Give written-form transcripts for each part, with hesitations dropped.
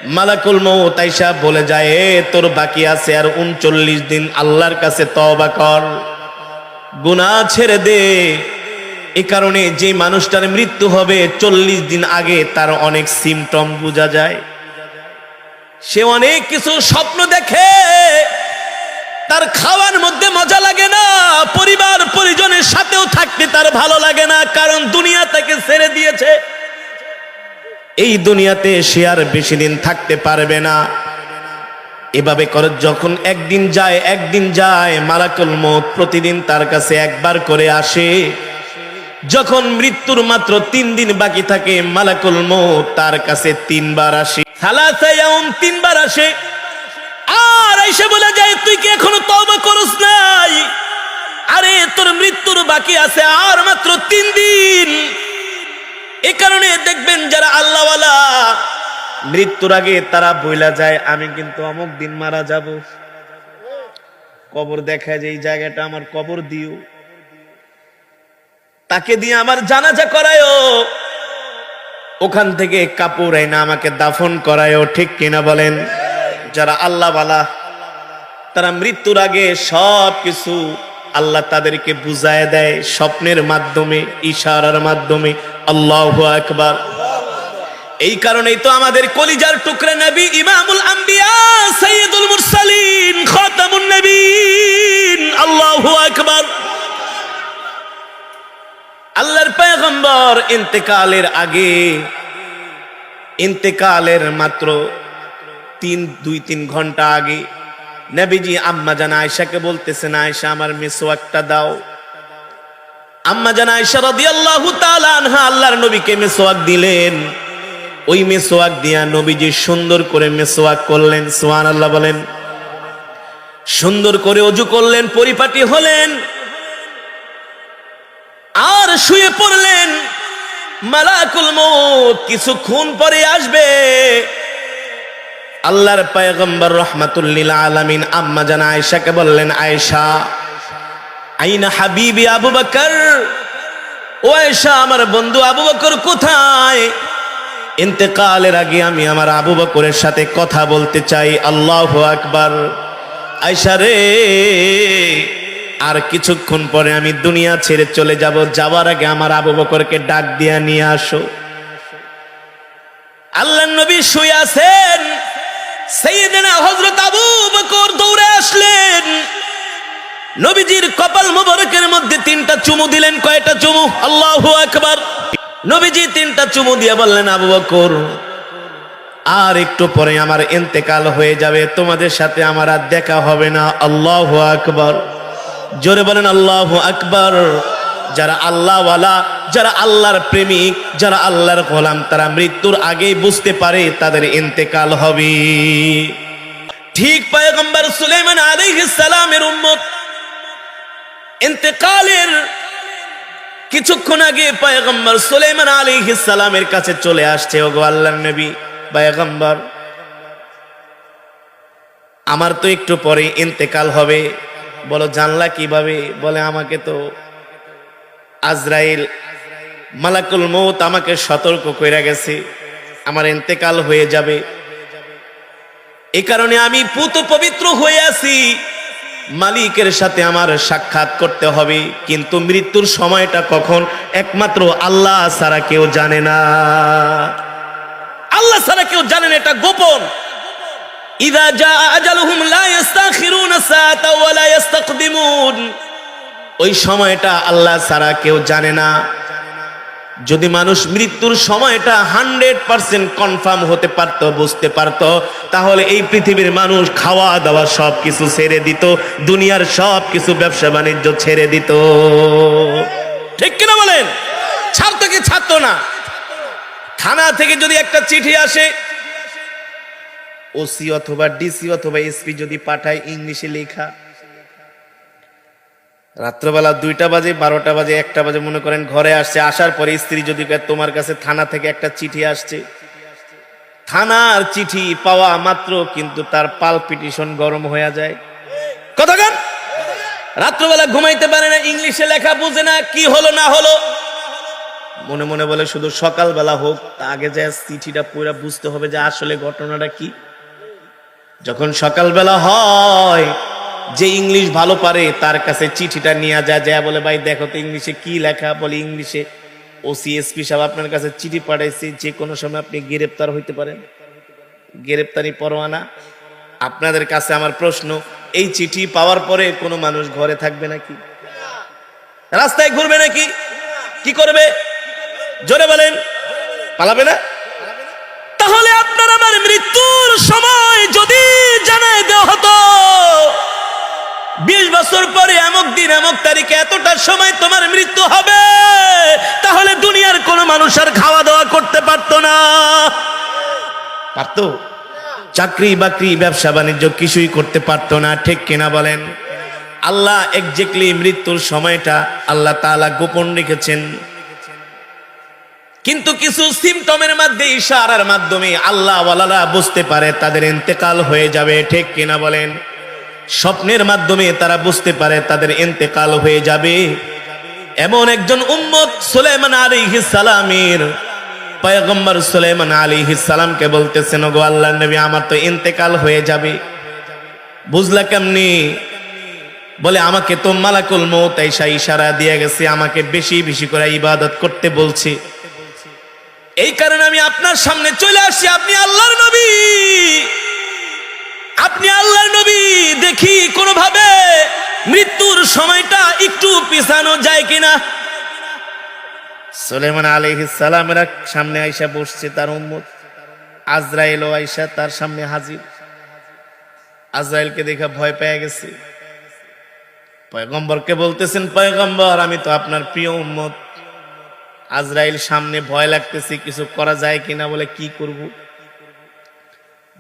মালাকুল মউত আইসা বলে যায়, এ তোর বাকি আছে আর ৩৯ দিন, আল্লাহর কাছে তওবা কর, গুনাহ ছেড়ে দে। এই কারণে যে মানুষটার মৃত্যু হবে ৪০ দিন আগে তার অনেক সিমটম বোঝা যায়। সে অনেক কিছু স্বপ্ন দেখে, তার খাওয়ার মধ্যে মজা লাগে না, পরিবার পরিজনের সাথেও থাকতে তার ভালো লাগে না, কারণ দুনিয়া তাকে ছেড়ে দিয়েছে। এই দুনিয়াতে সে আর বেশি দিন থাকতে পারবে না। এভাবে করে যখন একদিন যায়, মালাকুল মউত প্রতিদিন তার কাছে একবার করে আসে। যখন মৃত্যুর মাত্র ৩ দিন বাকি থাকে, মালাকুল মউত তার কাছে ৩ বার আসে, সালাসা ইয়াউম ৩ বার আসে। আর এসে বলে যায়, তুই কি এখনো তওবা করস নাই? আরে তোর মৃত্যুর বাকি আছে আর মাত্র ৩ দিন। এই কারণে দেখবেন যারা আল্লাহওয়ালা, মৃত্যুর আগে তারা বইলা যায়, আমি কিন্তু অমুক দিন মারা যাব, কবর দেখায় যে এই জায়গাটা আমার কবর দিও, তাকে দিয়ে আমার জানাজা করায়ও, ওখান থেকে কাপড় এনে আমাকে দাফন করায়ও। ঠিক কিনা বলেন? যারা আল্লাহওয়ালা তারা মৃত্যুর আগে সব কিছু আল্লাহ তাদেরকে বুঝায় দেয়, স্বপ্নের মাধ্যমে, ইশারার মাধ্যমে। আল্লাহু আকবার। এই কারণেই তো আমাদের কলিজার টুকরা নবী, ইমামুল আম্বিয়া, সাইয়্যিদুল মুরসালিন, খাতামুন নবীন, আল্লাহু আকবার, আল্লাহর পয়গম্বর ইন্তেকালের আগে, ইন্তেকালের মাত্র ২-৩ ঘন্টা আগে নবীজি আম্মা জান আয়েশাকে বলতেছেন, আয়েশা আমার মিসওয়াকটা দাও। আম্মা জান আয়েশা রাদিয়াল্লাহু তাআলা আনহা আল্লাহর নবীকে মিসওয়াক দিলেন। ওই মিসওয়াক দিয়া নবীজি সুন্দর করে মিসওয়াক করলেন, সুবহানাল্লাহ বলেন। সুন্দর করে ওযু করলেন, পরিপাটি হলেন, আর শুয়ে পড়লেন। মালাকুল মউত কিছুক্ষণ পরে আসবে। আল্লাহর পয়গম্বর রাহমাতুল লিল আলামিন আম্মা জান আয়েশাকে বললেন, আয়েশা, আইনা হাবিবি আবু বকর, ও আয়েশা আমার বন্ধু আবু বকর কোথায়? ইন্তেকালের আগে আমি আমার আবু বকরের সাথে কথা বলতে চাই। আল্লাহু আকবার। আয়েশা রে, আর কিছুক্ষণ পরে আমি দুনিয়া ছেড়ে চলে যাব, যাওয়ার আগে আমার আবু বকরকে ডাক দিয়া নিয়ে আসো। আল্লাহর নবী শুয়ে আছেন, সাইয়েদনা হযরত আবু বকর দৌড়ে আসলেন, নবীজির কপাল মোবারকের মধ্যে 3টা চুমু দিলেন। কয়টা চুমু? আল্লাহু আকবার। নবীজি 3টা চুমু দিয়ে বললেন, আবু বকর, আর একটু পরে আমার ইন্তেকাল হয়ে যাবে, তোমাদের সাথে আমার আর দেখা হবে না। আল্লাহু আকবার। জোরে বলেন আল্লাহু আকবার। যারা আল্লাহওয়ালা, যারা আল্লাহর প্রেমিক, যারা আল্লাহর গোলাম, তারা মৃত্যুর আগেই বুঝতে পারে তাদের ইন্তেকাল হবে। ঠিক পয়গম্বর সুলাইমান আলাইহিস সালামের উম্মত ইন্তেকালের কিছুক্ষণ আগে পয়গম্বর সুলাইমান আলাইহিস সালামের কাছে চলে আসছে, ওগো আল্লাহর নবী, পয়গম্বর, আমার তো একটু পরে ইন্তেকাল হবে। বলো জানলা কিভাবে? বলে আমাকে তো আজরাইল, মালাকুল মউত আমাকে সতর্ক কইরা গেছে, আমার ইন্তেকাল হয়ে যাবে। এই কারণে আমি পুত পবিত্র হয়ে আছি, মালিকের সাথে আমার সাক্ষাৎ করতে হবে, কিন্তু মৃত্যুর সময়টা কখন একমাত্র আল্লাহ ছাড়া কেউ জানে না। আল্লাহ ছাড়া কেউ জানে না, এটা গোপন। ইযা জা আজালুহুম লা ইস্তাখিরুনা সাআতা ওয়া লা ইস্তাকদিমুন। ওই সময়টা আল্লাহ ছাড়া কেউ জানে না। যদি মানুষ মৃত্যুর সময়টা 100% কনফার্ম হতে পারতো, বুঝতে পারতো, তাহলে এই পৃথিবীর মানুষ খাওয়া দাওয়া সব কিছু ছেড়ে দিত, দুনিয়ার সব কিছু ব্যবসা বাণিজ্য ছেড়ে দিত। ঠিক কিনা বলেন? ছাড়তো কি ছাড়তো না? থানা থেকে যদি একটা চিঠি আসে, ওসি অথবা ডিসি অথবা এসপি যদি পাঠায়, ইংলিশে লেখা, রাত্রবেলা 2টা বাজে, 12টা বাজে, 1টা বাজে, মনে করেন ঘরে আসছে, আসার পরে স্ত্রী যদি তোমার কাছে থানা থেকে একটা চিঠি আসছে, থানার চিঠি পাওয়া মাত্র কিন্তু তার পালপিটিশন গরম হয়ে যায়। কথাগান রাত্রবেলা ঘুমাইতে পারে না, ইংলিশে লেখা বুঝে না, কি হলো না হলো, মনে মনে বলে শুধু সকালবেলা হোক, আগে যে চিঠিটা পড়ে বুঝতে হবে যে আসলে ঘটনাটা কি। যখন সকালবেলা হয়, যে ইংলিশ ভালো পারে তার কাছে চিঠিটা নিয়ে যায়, বলে ভাই দেখো তো ইংলিশে কি লেখা। বলে ইংলিশে ওসিএসপি সাহেব আপনার কাছে চিঠি পাঠাইছি, যে কোনো সময় আপনি গ্রেপ্তার হইতে পারেন, গ্রেপ্তারি পরোয়ানা। আপনাদের কাছে আমার প্রশ্ন, এই চিঠি পাওয়ার পরে কোনো মানুষ ঘরে থাকবে নাকি? রাস্তায় ঘুরবে নাকি? কি করবে? জোরে বলেন, পালাবে না? তাহলে আপনার আমার মৃত্যুর সময় যদি জানায় দেওয়া হতো 20 বছর পরে এমক দিন এমক তারিখে এতটার সময় তোমার মৃত্যু হবে, তাহলে দুনিয়ার কোনো মানুষ আর খাওয়া দাওয়া করতে পারতো না? পারতো? চাকরি বাকরি ব্যবসা বাণিজ্য কিছুই করতে পারতো না, ঠিক কিনা বলেন? আল্লাহ এক্স্যাক্টলি মৃত্যুর সময়টা আল্লাহ তাআলা গোপন রেখেছেন, কিন্তু কিছু সিমটমের মধ্যে, ইশারার মাধ্যমে আল্লাহ ওয়ালারা বুঝতে পারে তাদের ইন্তেকাল হয়ে যাবে, ঠিক কিনা বলেন? স্বপ্নের মাধ্যমে তারা বুঝতে পারে তাদের ইন্তেকাল হয়ে যাবে। এমন একজন উম্মত সুলাইমান আলাইহিস সালামের, পয়গম্বর সুলাইমান আলাইহিস সালামকে বলতেছেন, ওগো আল্লাহর নবী আমার তো ইন্তেকাল হয়ে যাবে। বুঝলা কেমনি? বলে আমাকে তো মালাকুল মউত এসে ইশারা দিয়ে গেছে, আমাকে বেশি বেশি করে ইবাদত করতে বলছে, এই কারণে আমি আপনার সামনে চলে আসি। আপনি আল্লাহর নবী, আপনি আল্লাহর নবী, দেখি কোনোভাবে মৃত্যুর সময়টা একটু পিছানো যায় কিনা। সুলাইমান আলাইহিস সালামের সামনে আয়েশা বসছে, তার উম্মত আজরাইল ও আয়েশা তার সামনে হাজির। আজরাইলকে দেখে ভয় পেয়ে গেছে, পয়গম্বরকে বলতেছেন, পয়গম্বর আমি তো আপনার প্রিয় উম্মত, আজরাইল সামনে, ভয় লাগতেছে, কিছু করা যায় কিনা। বলে কি করব?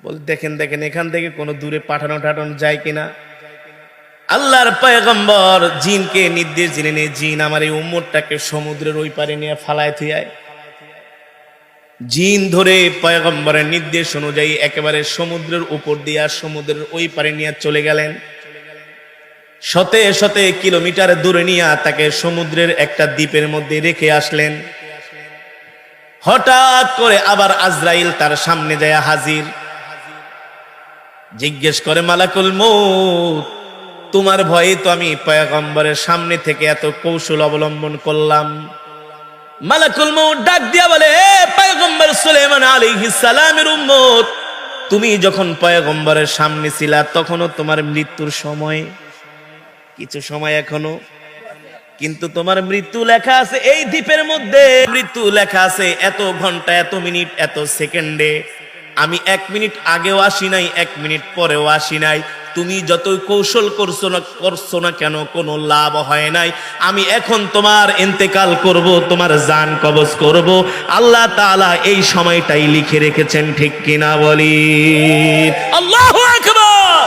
বল দেখেন দেখেন এখান থেকে কোনো দূরে পাঠানো যায় কিনা। আল্লাহর পয়গম্বর জিনকে নির্দেশ দিলেন, জিন আমার এই উম্মতটাকে সমুদ্রের ওই পারে নিয়ে ফালায় থিয়ায়। জিন ধরে পয়গম্বরের নির্দেশ অনুযায়ী একেবারে সমুদ্রের উপর দিয়ে সমুদ্রের ওই পারে নিয়ে চলে গেলেন। শতে শতে কিলোমিটার দূরে নিয়ে তাকে সমুদ্রের একটা দ্বীপের মধ্যে রেখে আসলেন। হঠাৎ করে আবার আজরাইল তার সামনে যায় হাজির। জিজ্ঞেস করে, মালাকুল মউত তোমার ভয়ে তো আমি পয়গম্বরের সামনে থেকে এত কৌশল অবলম্বন করলাম। মালাকুল মউত ডাক দিয়া বলে, এ পয়গম্বর সুলাইমান আলাইহিস সালামের উম্মত, তুমি যখন পয়গম্বরের সামনে ছিলা তখনও তোমার মৃত্যুর সময়, কিছু সময় এখনো, কিন্তু তোমার মৃত্যু লেখা আছে এই দ্বীপের মধ্যে, মৃত্যু লেখা আছে এত ঘন্টা, এত মিনিট, এত সেকেন্ডে। আমি 1 মিনিট আগেও আসি নাই, 1 মিনিট পরেও আসি নাই। তুমি যত কৌশল করছো না কেন, কোনো লাভ হয় নাই। আমি এখন তোমার ইন্তেকাল করব, তোমার জান কবজ করব। আল্লাহ তাআলা এই সময়টাই লিখে রেখেছেন, ঠিক কিনা বলি? আল্লাহু আকবার।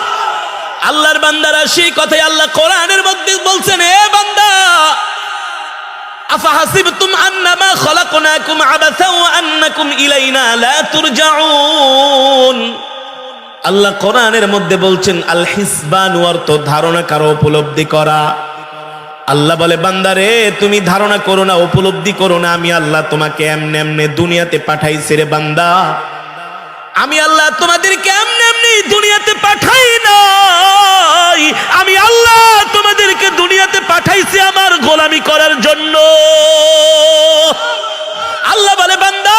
আল্লাহর বান্দারা সেই কথাই আল্লাহ কোরআনের মধ্যে বলছেন, এ বান্দা আফাহাসিবতুম আন্নামা খলাকনাকুম আবাসা ওয়া আন্নাকুম ইলাইনা লা তুরজাউন। আল্লাহ কোরআনের মধ্যে বলছেন আল হিসবান অর্থ ধারণা কারো, উপলব্ধি করা। আল্লাহ বলে, বান্দারে তুমি ধারণা করো না, উপলব্ধি করো না, আমি আল্লাহ তোমাকে এমনি এমনি দুনিয়াতে পাঠাইছি রে বান্দা। আমি আল্লাহ তোমাদেরকে এমনি এমনি দুনিয়াতে পাঠাই নাই, আমি আল্লাহ তোমাদেরকে দুনিয়াতে পাঠাইছি আমার গোলামি করার জন্য। আল্লাহ বলে, বান্দা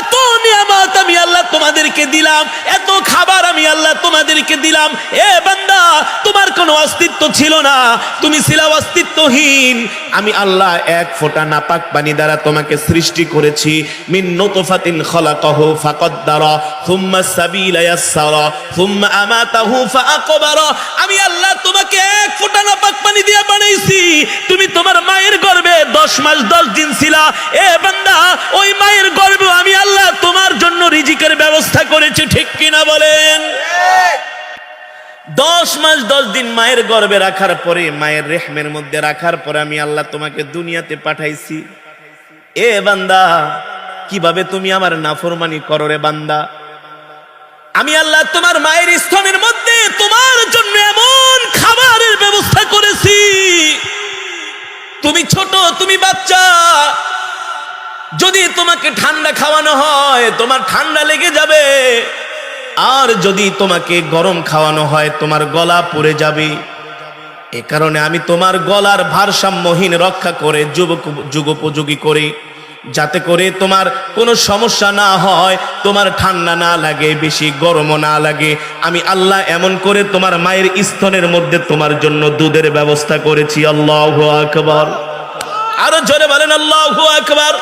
এত নিয়ামত আমি আল্লাহ তোমাদেরকে দিলাম, এত খাবার আমি আল্লাহ তোমাদেরকে দিলাম। এ বান্দা তোমার কোনো অস্তিত্ব ছিল না, তুমি ছিলা অস্তিত্বহীন। আমি আল্লাহ এক ফোঁটা নাপাক পানি দ্বারা তোমাকে সৃষ্টি করেছি। মিন নুতফাতিন খলাকাহু ফাকদ্দারা সুম্মা সাবিলা ইয়াসসারা সুম্মা আমাতাহু ফাআকবারা। আমি আল্লাহ তোমাকে এক ফোঁটা নাপাক পানি দিয়ে বানাইছি। তুমি তোমার মায়ের গর্ভে 10 মাস 10 দিন ছিলা। এ বান্দা ওই মায়ের গর্ভে আমি আল্লাহ তোমার জন্য রিজিকের ব্যবস্থা করেছি, ঠিক কিনা বলেন? 10 মাস 10 দিন মায়ের গর্ভে রাখার পরে, মায়ের রেহমের মধ্যে রাখার পরে আমি আল্লাহ তোমাকে দুনিয়াতে পাঠাইছি। এ বান্দা কিভাবে তুমি আমার নাফরমানি করো রে বান্দা? আমি আল্লাহ তোমার মায়ের স্তনের মধ্যে তোমার জন্য এমন খাবারের ব্যবস্থা করেছি, তুমি ছোট, তুমি বাচ্চা, যদি তোমাকে ঠান্ডা খাওয়ানো হয় তোমার ঠান্ডা লেগে যাবে, আর যদি তোমাকে গরম খাওয়ানো হয় তোমার গলা পুড়ে যাবে। এ কারণে আমি তোমার গলার ভারসাম্যহীন রক্ষা করে যুগোপযোগী করে, যাতে করে তোমার কোনো সমস্যা না হয়, তোমার ঠান্ডা না লাগে, বেশি গরমও না লাগে। আমি আল্লাহ এমন করে তোমার মায়ের স্তনের মধ্যে তোমার জন্য দুধের ব্যবস্থা করেছি। আল্লাহু আকবার। আরো জোরে বলেন আল্লাহু আকবার।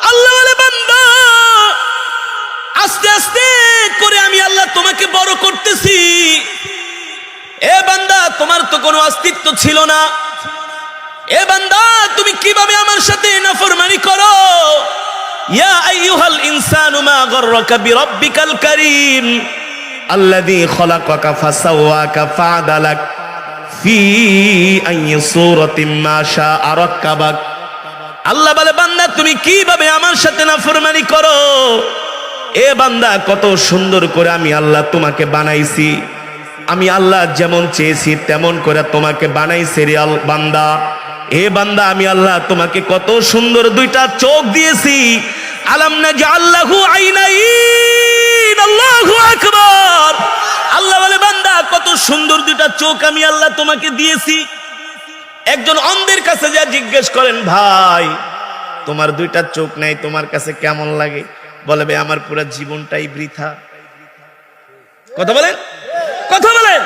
আল্লাহ বলে, বান্দা আস্তে আস্তে করে আমি আল্লাহ তোমাকে বড় করতেছি। এ বান্দা, তোমার তো কোনো অস্তিত্ব ছিল না। এ বান্দা, তুমি কিভাবে আমার সাথে নাফরমানি করো? ইয়া আইয়ুহাল ইনসানু মা গাররাকা বিরাব্বিকাল কারীম আল্লাযী খালাকাকা ফাসাওয়াকা ফাআদালাক ফি আইয়ি সূরাতিন মা শাআ রাক্কাবাক। আল্লাহ বলে, বান্দা তুমি কিভাবে আমার সাথে নাফরমানি করো? এ বান্দা, কত সুন্দর করে আমি আল্লাহ তোমাকে বানাইছি। আমি আল্লাহ যেমন চেয়েছি তেমন করে তোমাকে বানাইছি রে বান্দা। এ বান্দা, আমি আল্লাহ তোমাকে কত সুন্দর দুইটা চোখ দিয়েছি। আলাম নাজআল লাহু আইনাইন। আল্লাহু আকবার। আল্লাহ বলে, বান্দা কত সুন্দর দুইটা চোখ আমি আল্লাহ তোমাকে দিয়েছি। একজন অন্ধের কাছে যা জিজ্ঞেস করেন, ভাই তোমার দুইটা চোখ নাই, তোমার কাছে কেমন লাগে? বলবে, আমার পুরো জীবনটাই বৃথা। কথা বলেন, কথা বলেন।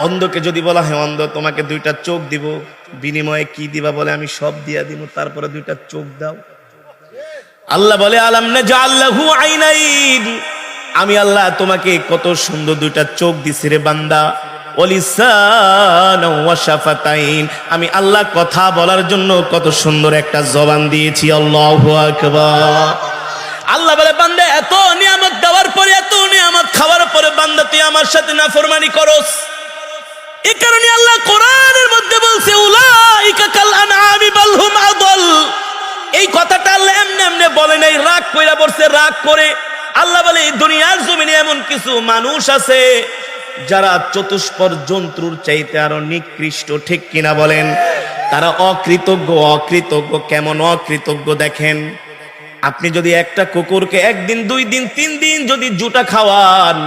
অন্ধকে যদি বলা হয়, অন্ধ তোমাকে দুইটা চোখ দিব, বিনিময়ে কি দিবা? বলে, আমি সব দিয়া দিব, তারপরে দুইটা চোখ দাও। আল্লাহ বলে, আলাম নাজআল লাহু আইনাইন। আমি আল্লাহ তোমাকে কত সুন্দর দুইটা চোখ দিছি রে বান্দা। ওয়ালিসানা ওয়া শাফাতাইন। আমি আল্লাহ কথা বলার জন্য কত সুন্দর একটা জবান দিয়েছি। আল্লাহু আকবার। আল্লাহ বলে, বান্দা এত নিয়ামত দেওয়ার পরে, এত নিয়ামত খাওয়ার পরে বান্দা তুই আমার সাথে নাফরমানি করস। এই কারণে আল্লাহ কোরআনের মধ্যে বলছে, উলাইকা কাল আনআমি বাল হুম আদল। এই কথাটা আল্লাহ এমনি এমনি বলে নাই, রাগ কইরা বলছে, রাগ করে। আল্লাহ বলে, এই দুনিয়ার জমিনে এমন কিছু মানুষ আছে যারা চতুষ্পদ জন্তুর চাইতে আরো নিকৃষ্ট। ঠিক কিনা বলেন? তারা অকৃতজ্ঞ। অকৃতজ্ঞ কেমন অকৃতজ্ঞ দেখেন, আপনি যদি একটা কুকুরকে একদিন, 2 দিন, 3 দিন যদি জুটা খাওয়ান,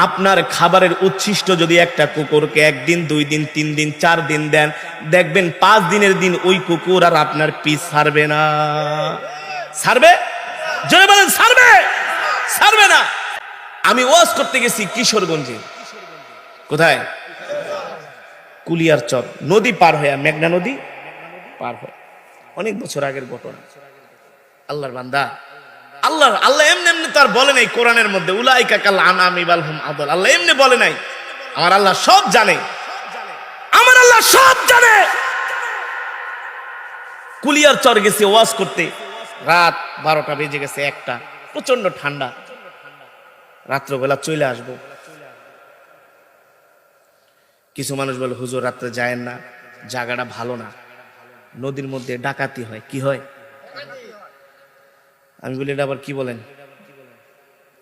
আপনার খাবারের উচ্ছিষ্ট যদি একটা কুকুরকে 1 দিন, 2 দিন, 3 দিন, 4 দিন দেন, দেখবেন 5 দিনের দিন ওই কুকুর আর আপনার পিছ ছাড়বে না। ছাড়বে? জোরে বলেন, ছাড়বে? ছাড়বে না। আমি ওয়াজ করতে গেছি কিশোরগঞ্জে। কোথায়? কুলিয়ারচর। নদী পার হয়ে, মেঘনা নদী পার হয়ে, অনেক বছর আগের ঘটনা। আল্লাহর বান্দা, আল্লাহ এমনি এমনি তো আর বলে নাই কোরআনের মধ্যে, উলাইকা কাল আনআমি বাল হুম আদল। আল্লাহ এমনি বলে নাই। আমার আল্লাহ সব জানে। আমার আল্লাহ সব জানে। কুলিয়ারচর গেছে ওয়াজ করতে, রাত 12টা বেজে গেছে, 1টা, প্রচন্ড ঠান্ডা। রাত্রবেলা চলে আসবো। কিছু মানুষ বলে, হুজুর রাত্রে যায়েন না, জায়গাটা ভালো না, নদীর মধ্যে ডাকাতি হয়। কি হয়? আমি বলি, এটা আবার কি বলেন?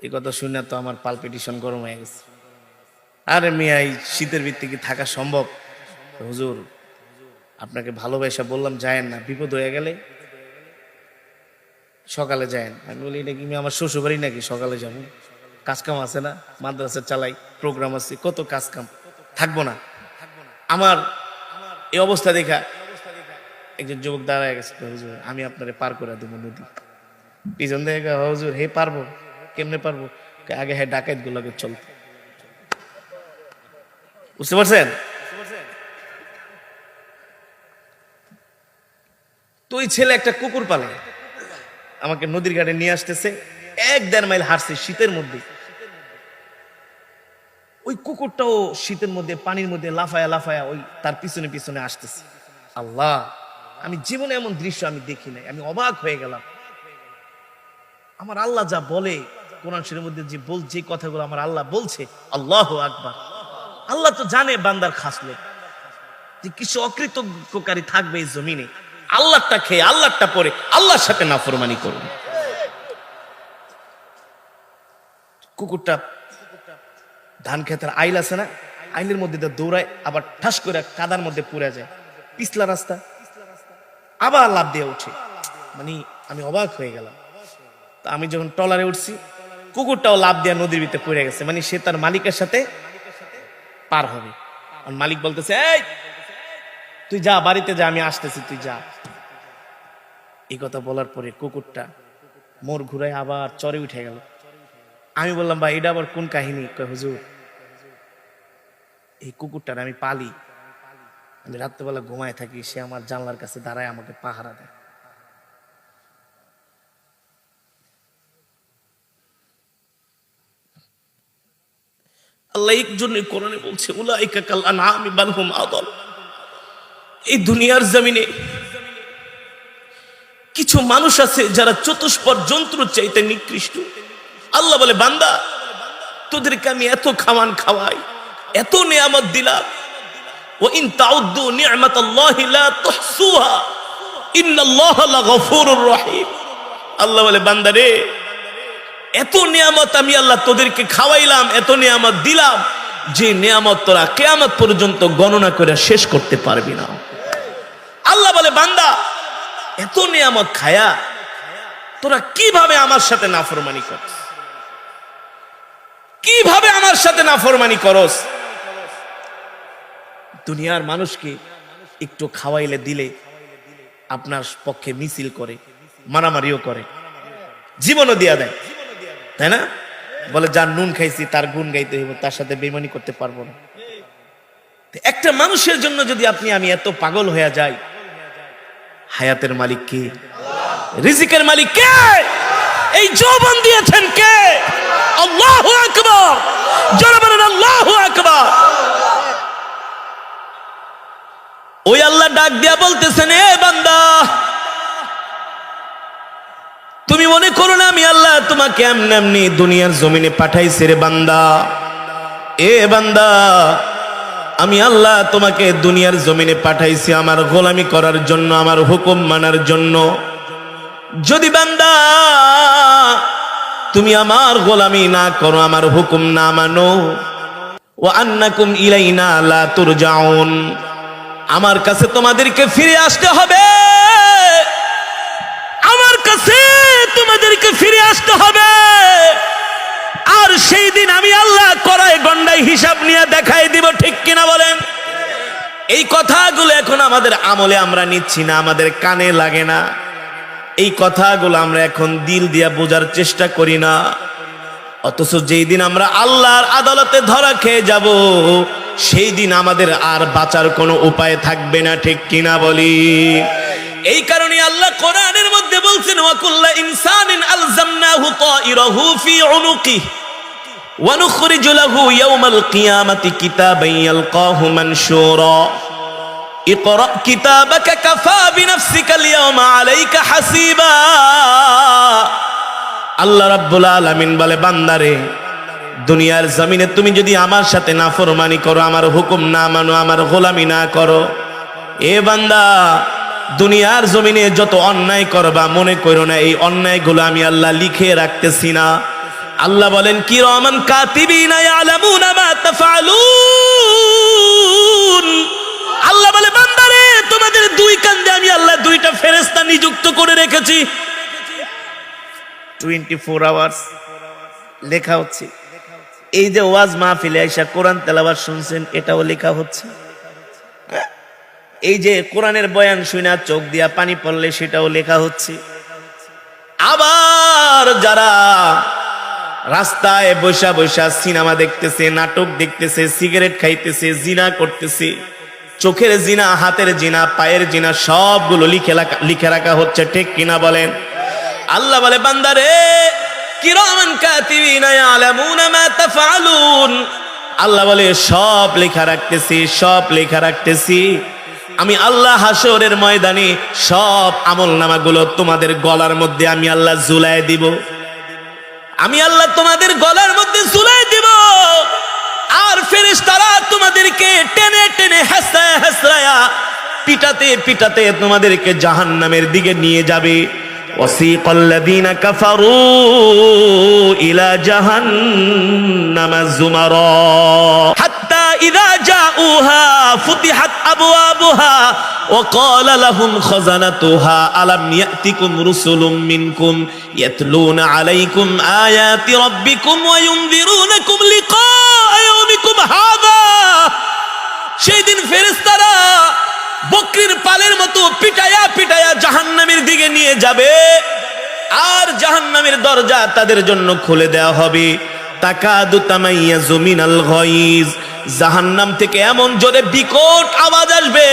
এই কথা শুনে তো আমার পালপিটিশন গরম হয়ে গেছে। আরে মিয়া, এই শীতের ভিত্তি কি থাকা সম্ভব? হুজুর আপনাকে ভালোবাসা বললাম যায়েন না, বিপদ হয়ে গেলে সকালে যায়েন। আমি বলি, এটা কি আমার শ্বশুর বাড়ি নাকি সকালে যাবো? কাজকাম আছে না, মাদ্রাসা চালাই, প্রোগ্রাম আছে, কত কাজকাম, থাকবো না। আমার এই অবস্থা দেখা একজন যুবক দাঁড়ায় গেছে, হুজুর আমি আপনারে পার করে দেবো নদী। পিছন থেকে, হুজুর হে পারবো? কেমনে পারবো? আগে হ্যাঁ ডাকাত গুলোকে চলতো। বুঝতে পারছেন? তো ওই ছেলে একটা কুকুর পালে, আমাকে নদীর ঘাটে নিয়ে আসতেছে, 1-1.5 মাইল হাঁটছে শীতের মধ্যে। ওই কুকুরটাও শীতের মধ্যে পানির মধ্যে লাফায়া লাফায়া ওই তার পিছনে পিছনে আসতেছে। আল্লাহ, আমি জীবনে এমন দৃশ্য আমি দেখি নাই। আমি অবাক হয়ে গেলাম। আমার আল্লাহ যা বলে কোরআন শরীফের মধ্যে, যে কথাগুলো আমার আল্লাহ বলছে, আল্লাহু আকবার। আল্লাহ তো জানে বান্দার খাসলত, যে কিছু অকৃতজ্ঞকারী থাকবে এই জমিনে, আল্লাহটা খেয়ে আল্লাহটা পরে আল্লাহর সাথে নাফরমানি করবে। কুকুরটা ধান খেতের আইল আছে না, আইলের মধ্যে দৌড়ায়, আবার ঠাস করে কাদার মধ্যে পুড়ে যায়, পিছলা রাস্তা, আবার লাফ দিয়ে উঠে। মানে আমি অবাক হয়ে গেলাম। তো আমি যখন ট্রলারে উঠছি, কুকুরটাও লাফ দিয়ে নদীর ভিতরে পড়ে গেছে, মানে সে তার মালিকের সাথে পার হবে। আর মালিক বলতেছে, এই তুই যা, বাড়িতে যা, আমি আসতেছি, তুই যা। এই কথা বলার পরে কুকুরটা মোড় ঘুরায় আবার চরে উঠে গেল। আমি বললাম, ভাই এটা আবার কোন কাহিনী? কয়, হুজুর এই কুকুরটার আমি পালি, আমি রাত্রেবেলা ঘুমায় থাকি, সে আমার জানলার কাছে দাঁড়ায় আমাকে পাহারা দেয়। আল্লাহ এই জন্য কোরআনে বলছে, উলাইকা কাল আনআমি বাল হুম আদাল। এই দুনিয়ার জমিনে কিছু মানুষ আছে যারা চতুষ্পদ জন্তুর চাইতে নিকৃষ্ট। আল্লাহ বলে, বান্দা তোদেরকে আমি এত খাওয়ান খাওয়াই, এত নিয়ামত দিলাম, ওয়া ইন তাউদ্দু নি'মাতাল্লাহি লা তুহসুহা ইন্নাল্লাহা লাগফুরুর রহিম। আল্লাহ বলে, বান্দা রে, এত নিয়ামত আমি আল্লাহ তোদেরকে খাওয়াইলাম, এত নিয়ামত দিলাম, যে নিয়ামত তোরা কিয়ামত পর্যন্ত গণনা করে শেষ করতে পারবি না। আল্লাহ বলে, বান্দা এত নিয়ামত খায়া তোরা কিভাবে আমার সাথে নাফরমানি করস, কিভাবে আমার সাথে নাফরমানি করস? দুনিয়ার মানুষকে একটু খাওয়াইলে দিলে আপনার পক্ষে মিছিল করে, মারামারিও করে, জীবনও দিয়া দেয়, তাই না? বলে, যার নুন খাইছি তার গুণ গাইতে হইব, তার সাথে বেইমানি করতে পারবো না। একটা মানুষের জন্য যদি আমি এত পাগল হয়ে যাই, হায়াতের মালিক কে? রিজিকের মালিক কে? এই যৌবন দিয়েছেন কে? আল্লাহু আকবার, জোরে বলেন আল্লাহু আকবার। ওই আল্লাহ ডাক দিয়া বলতেছেন, এ বান্দা, তুমি মনে করো না আমি আল্লাহ তোমাকে এমনি এমনি দুনিয়ার জমিনে পাঠাইছি রে বান্দা। এ বান্দা, আমি আল্লাহ তোমাকে দুনিয়ার জমিনে পাঠাইছি আমার গোলামি করার জন্য, আমার হুকুম মানার জন্য। যদি বান্দা তুমি আমার গোলামি না করো, আমার হুকুম না মানো, ওয়া আন্নাকুম ইলাইনা লা তুরজাউন, আমার কাছে তোমাদেরকে ফিরে আসতে হবে, আমার কাছে তোমাদেরকে ফিরে আসতে হবে। আর সেই দিন আমি আল্লাহ কড়াই গন্ডায় হিসাব নিয়ে দেখাই দিব, ঠিক কিনা বলেন? এই কথাগুলো এখন আমাদের আমলে আমরা নিচ্ছি না, আমাদের কানে লাগে না। এই কথাগুলো আমরা এখন দিল দিয়া বোঝার চেষ্টা করি না। অথচ যেই দিন আমরা আল্লাহর আদালতে ধরা খেয়ে যাব, সেই দিন আমাদের আর বাঁচার কোনো উপায় থাকবে না, ঠিক কিনা বলি? এই কারণে আল্লাহ কোরআনের মধ্যে বলছেন, ওয়া কুল্লা ইনসানিন আলজামনাহু তাইরাহু ফি উনুকিহি ওয়া নুখরিজু লাহু ইয়াওমাল কিয়ামাতি কিতাবান ইয়ালকাহু মানশুরা ইকরা কিতাবাকা কাফা বিনাফসিকাল ইয়াওমা আলাইকা হাসিবা। আল্লাহ রাব্বুল আলামিন বলে, বান্দারে, দুনিয়ার জমিনে তুমি যদি আমার সাথে নাফরমানি করো, আমার হুকুম না মানো, আমার গোলামি না করো, এ বান্দা, দুনিয়ার জমিনে যত অন্যায় করবা, মনে করো না এই অন্যায়গুলো আমি আল্লাহ লিখে রাখতেছি না। আল্লাহ বলেন, কিরামান কাতিবিনা ইয়ালামুনা মা তাফআলুন। আল্লাহ বলে, বান্দারে, তোমাদের দুই কাঁধে আমি আল্লাহ দুইটা ফেরেশতা নিযুক্ত করে রেখেছি। 24 আওয়ার্স লেখা হচ্ছে। এই যে ওয়াজ মাহফিলে আইসা কোরআন তেলাওয়াত শুনছেন, এটাও লেখা হচ্ছে। এই যে কোরআনের বয়ান শুনে চোখ দিয়া পানি পড়লে, সেটাও লেখা হচ্ছে। আবার যারা রাস্তায় বৈশা বৈশা সিনেমা দেখতেছে, নাটক দেখতেছে, সিগারেট খাইতেছে, জিনা করতেছে, চোখের জিনা, হাতের জিনা, পায়ের জিনা, সবগুলো লিখে রাখা হচ্ছে, ঠিক কিনা বলেন? আল্লাহ বলে, বান্দারে, কিরামান কাতিবিনা ইয়ালামুনা মা তাফআলুন। আল্লাহ বলে, সব লেখা রাখতেছি, সব লেখা রাখতেছি। আমি আল্লাহ হাসরের ময়দানে সব আমলনামাগুলো তোমাদের গলার মধ্যে আমি আল্লাহ ঝুলায় দিব। আমি আল্লাহ তোমাদের গলার মধ্যে ঝুলায় দিব। আর ফেরেশতারা তোমাদেরকে টেনে টেনে হাসরায়া হাসরায়া পিটাতে পিটাতে তোমাদেরকে জাহান্নামের দিকে নিয়ে যাবে। وسيق الذين كفروا إلى جهنم زمرا حتى إذا جاءوها فتحت أبوابها وقال لهم خزنتها ألم يأتكم رسل منكم يتلون عليكم آيات ربكم وينذرونكم لقاء يومكم هذا সেই দিন ফেরেশতারা বকরির পালের মতো পিটায়া পিটায়া জাহান্নামের দিকে নিয়ে যাবে আর জাহান্নামের দরজা তাদের জন্য খুলে দেওয়া হবে তাকাদু তামাইয়াজু মিনাল গায়জ জাহান্নাম থেকে এমন জোরে বিকট আওয়াজ আসবে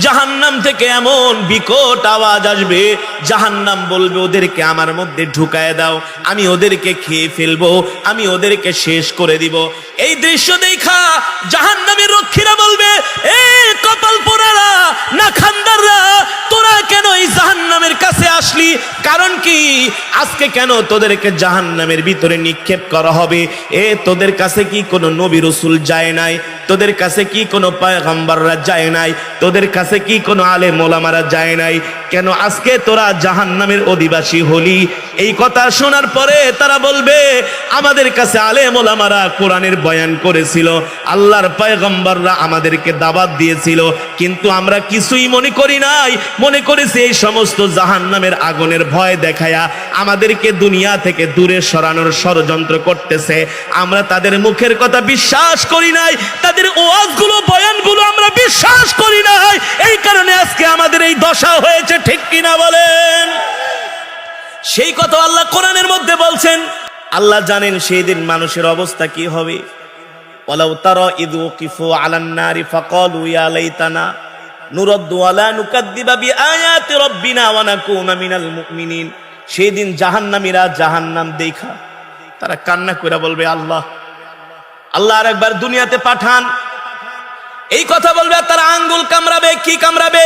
জাহান্নাম থেকে এমন বিকট আওয়াজ আসবে জাহান্নাম বলবে ওদেরকে আমার মধ্যে ঢুকায় দাও আমি ওদেরকে খেয়ে ফেলবো আমি ওদেরকে শেষ করে দিব এই দৃশ্য দেখা জাহান্নামের রক্ষীরা বলবে এ কপাল পোড়ারা না খানদাররা তোরা কেন এই জাহান্নামের কাছে আসলি কারণ কি আজকে কেন তোদেরকে জাহান্নামের ভিতরে নিক্ষেপ করা হবে এ তোদের কাছে কি কোনো নবী রাসূল যায় নাই তোদের কাছে কি কোনো পয়গম্বররা যায় নাই তোদের কাছে কি কোনো আলেম ওলামারা যায় নাই কেন আজকে তোরা জাহান্নামের অধিবাসী হলি এই কথা শোনার পরে তারা বলবে আমাদের কাছে আলেম ওলামারা কোরআনের বয়ান করেছিল আল্লাহর পয়গম্বররা আমাদেরকে দাওয়াত দিয়েছিল কিন্তু আমরা কিছুই মনে করি নাই মনে করেছি এই সমস্ত জাহান্নামের আগুনের ভয় দেখায়া আমাদেরকে দুনিয়া থেকে দূরে সরানোর ষড়যন্ত্র করতেছে আমরা তাদের মুখের কথা বিশ্বাস করি নাই তাদের ওয়াজগুলো বয়ানগুলো আমরা বিশ্বাস করি নাই এই কারণে আজকে আমাদের এই দশা হয়েছে ঠিক কিনা বলেন সেই কথা আল্লাহ কোরআনের মধ্যে বলছেন আল্লাহ জানেন সেই দিন মানুষের অবস্থা কি হবে ওয়ালাউ তারা ইয ওয়াকিফু আলান নারি ফাকালু ইয়া লাইতানা নুরাদ্দু ওয়ালা নুকাদ্দিবা বিআয়াতি রাব্বিনা ওয়া নাকুনা মিনাল মুমিনিন সেই দিন জাহান্নামীরা জাহান্নাম দেখা তারা কান্না করে বলবে আল্লাহ আল্লাহ আরেকবার দুনিয়াতে পাঠান এই কথা বলবে আর তারা আঙ্গুল কামড়াবে কি কামড়াবে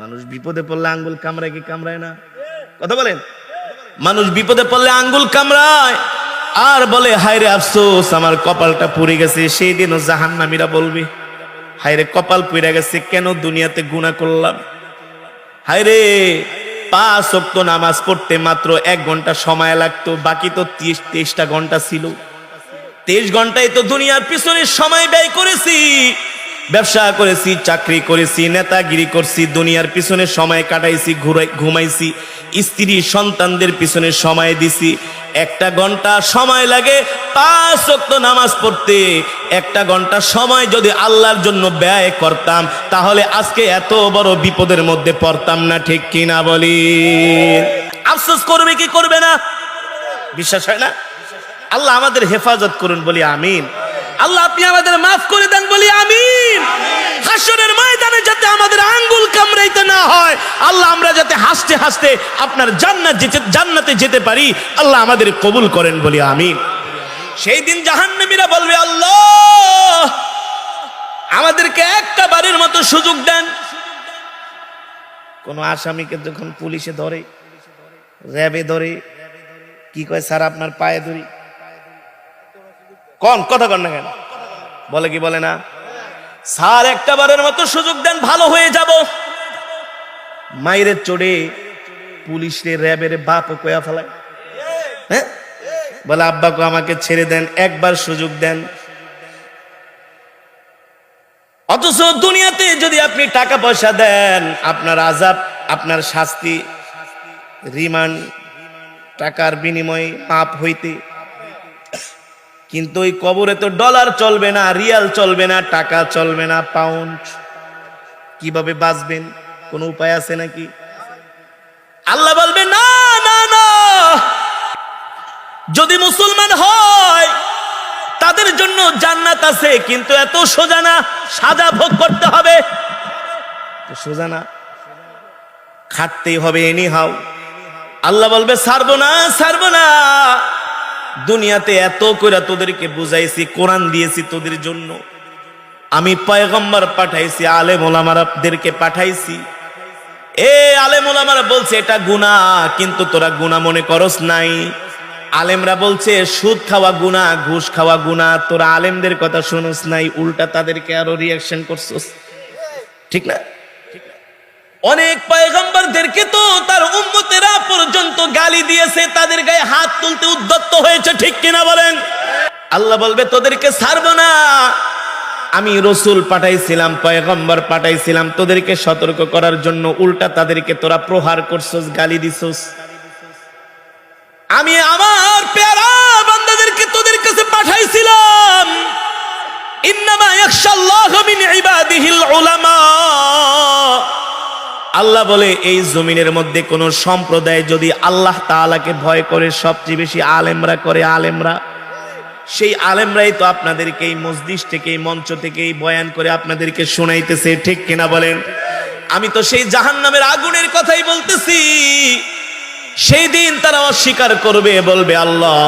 মানুষ বিপদে পড়লে আঙ্গুল কামড়ায় কি কামড়ায় না কথা বলেন মানুষ বিপদে পড়লে আঙ্গুল কামড়ায় আর বলে হায়রে আফসোস আমার কপালটা পুড়ে গেছে সেই দিনও জাহান্নামীরা বলবে হায়রে কপাল পুড়ে গেছে কেন দুনিয়াতে গুনাহ করলাম হায়রে 5 ওয়াক্ত নামাজ পড়তে মাত্র 1 ঘন্টা সময় লাগতো বাকি তো 23টা ঘন্টা ছিল 23 ঘন্টায় তো দুনিয়ার পিছনে সময় ব্যয় করেছি ব্যবসা করেছি চাকরি করেছি নেতাগিরি করছি দুনিয়ার পিছনে সময় কাটাইছি ঘুমাইছি স্ত্রী সন্তানদের পিছনে সময় দিছি 1 ঘন্টা সময় লাগে 5 ওয়াক্ত নামাজ পড়তে 1 ঘন্টা সময় যদি আল্লাহর জন্য ব্যয় করতাম তাহলে আজকে এত বড় বিপদের মধ্যে পড়তাম না ঠিক কিনা বলি আফসোস করবে কি করবে না বিশ্বাস হয় না আল্লাহ আমাদের হেফাজত করুন বলি আমিন আল্লাহ আপনি আমাদের মাফ করে দেন বলি আমিন হাসরের ময়দানে যাতে আমাদের আঙ্গুল কামড়াইতে না হয় আল্লাহ আমরা যাতে হাসতে হাসতে আপনার জান্নাতে যেতে পারি আল্লাহ আমাদের কবুল করেন বলি আমিন সেই দিন জাহান্নামীরা বলবে আল্লাহ আমাদেরকে একটা বারের মতো সুযোগ দেন কোন আসামিকে যখন পুলিশে ধরে র্যাবে ধরে কি কয় স্যার আপনার পায়ে ধরি কোন কথা কন না কেন বলে কি বলে না স্যার একটা বারের মতো সুযোগ দেন ভালো হয়ে যাব মাইরের চড়ে পুলিশের র্যাবের বাপ কয়া ফেলায় হ্যাঁ বলে আব্বাকে আমাকে ছেড়ে দেন একবার সুযোগ দেন অথচ দুনিয়াতে যদি আপনি টাকা পয়সা দেন আপনার আযাব আপনার শাস্তি রিমান্ড টাকার বিনিময়ে মাপ হইতে কিন্তু ওই কবরে তো ডলার চলবে না রিয়াল চলবে না টাকা চলবে না পাউন্ড কিভাবে বাঁচবেন কোন উপায় আছে নাকি আল্লাহ বলবে না না না যদি মুসলমান হয় তাদের জন্য জান্নাত আছে কিন্তু এত সোজা না সাজা ভোগ করতে হবে সোজা না খাটতেই হবে এনি হাউ আল্লাহ বলবে ছাড়বো না দুনিয়াতে এত কইরা তোদেরকে বুঝাইছি কোরআন দিয়েছি তোদের জন্য আমি পয়গম্বর পাঠাইছি আলেম ওলামাদেরকে পাঠাইছি এ আলেম ওলামারা বলছে এটা গুনাহ কিন্তু তোরা গুনাহ মনে করস নাই আলেমরা বলছে সুদ খাওয়া গুনাহ ঘুষ খাওয়া গুনাহ তোরা আলেমদের কথা শুনস নাই উল্টা তাদেরকে আরো রিঅ্যাকশন করছস ঠিক না অনেক পয়গম্বরদেরকে তো তার উম্মতেরা পর্যন্ত গালি দিয়েছে, তাদের গায়ে হাত তুলতে উদ্যত হয়েছে, ঠিক কিনা বলেন? আল্লাহ বলবে তোদেরকে ছাড়বো না। আমি রসুল পাঠাইছিলাম, পয়গম্বর পাঠাইছিলাম তোদেরকে সতর্ক করার জন্য, উল্টা তাদেরকে তোরা প্রহার করছস, গালি দিছস। আমি আমার প্যারা বান্দাদেরকে তোদের কাছে পাঠাইছিলাম। ইন্নামা ইয়াখশাল্লাহু মিন ইবাদিহিল উলামা। আল্লাহ বলে এই জমিনের মধ্যে কোন সম্প্রদায় যদি আল্লাহ তাআলাকে ভয় করে, সবচেয়ে বেশি আলেমরা করে। আলেমরা, সেই আলেমরাই তো আপনাদেরকে এই মসজিদ থেকে, এই মঞ্চ থেকে এই বয়ান করে আপনাদেরকে শোনাইতেছে, ঠিক কিনা বলেন? আমি তো সেই জাহান্নামের আগুনের কথাই বলতেছি। সেই দিন তারা অস্বীকার করবে, বলবে আল্লাহ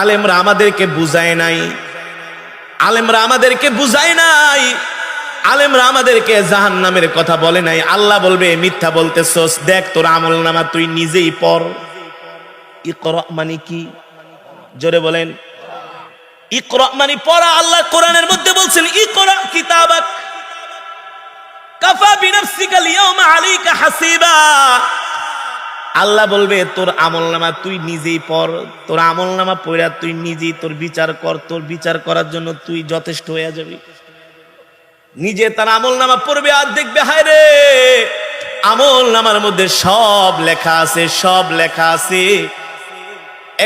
আলেমরা আমাদেরকে বুঝায় নাই, আলেমরা আমাদেরকে বুঝায় নাই, আলেমরা আমাদেরকে জাহান্নামের কথা বলে নাই। আল্লাহ বলবে মিথ্যা বলতেছস, দেখ তোর আমলনামা তুই নিজেই পড়। ইকরা মানে কি? জোরে বলেন। ইকরা মানে পড়া। আল্লাহ কোরআনের মধ্যে বলছেন ইকরা কিতাবাক কাফা বিনাফসিকা আল-ইয়াওমা আলাইকা হাসিবা। আল্লাহ বলবে তোর আমলনামা তুই নিজেই পড়, তোর আমলনামা পড়া তুই নিজেই তোর বিচার কর, তোর বিচার করার জন্য তুই যথেষ্ট হয়ে যাবি। নিজে তার আমলনামা পড়বে আর দেখবে হায় রে আমলনামার মধ্যে সব লেখা আছে, সব লেখা আছে,